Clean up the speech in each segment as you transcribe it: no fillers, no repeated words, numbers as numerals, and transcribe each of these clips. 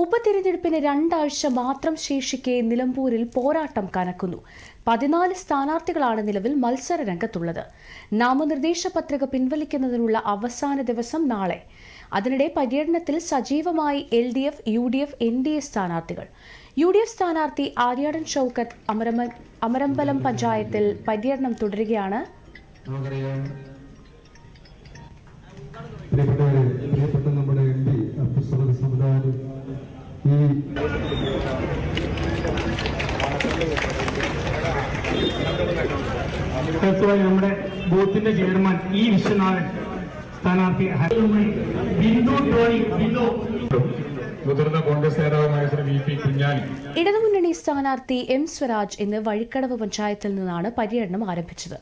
ഉപതിരഞ്ഞെടുപ്പിന് 2 ആഴ്ച മാത്രം ശേഷിക്കെ നിലമ്പൂരിൽ പോരാട്ടം കനക്കുന്നു. 14 സ്ഥാനാർത്ഥികളാണ് നിലവിൽ മത്സര രംഗത്തുള്ളത്. നാമനിർദ്ദേശ പത്രിക പിൻവലിക്കുന്നതിനുള്ള അവസാന ദിവസം നാളെ. അതിനിടെ പര്യടനത്തിൽ സജീവമായി LDF, UDF, NDA സ്ഥാനാർത്ഥികൾ. UDF സ്ഥാനാർത്ഥി ആര്യാടൻ ഷൗക്കത്ത് അമരമ്പലം പഞ്ചായത്തിൽ പര്യടനം തുടരുകയാണ്. പ്രിയപ്പെട്ട നമ്മുടെ MP അബ്ദുസ്സമദ് സമദാനി നമ്മുടെ ബൂത്തിന്റെ ചെയർമാൻ വിശ്വനാഥൻ സ്ഥാനാർത്ഥി മുതിർന്ന കോൺഗ്രസ് നേതാവുമായ ശ്രീ VP കുഞ്ഞാലി. ഇടതുമുന്നണി സ്ഥാനാർത്ഥി M സ്വരാജ് ഇന്ന് വഴിക്കടവ് പഞ്ചായത്തിൽ നിന്നാണ് പര്യടനം ആരംഭിച്ചത്.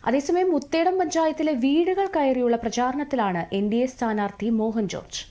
അതേസമയം മുത്തേടം പഞ്ചായത്തിലെ വീടുകൾ കയറിയുള്ള പ്രചാരണത്തിലാണ് NDA സ്ഥാനാർത്ഥി മോഹൻ ജോർജ്.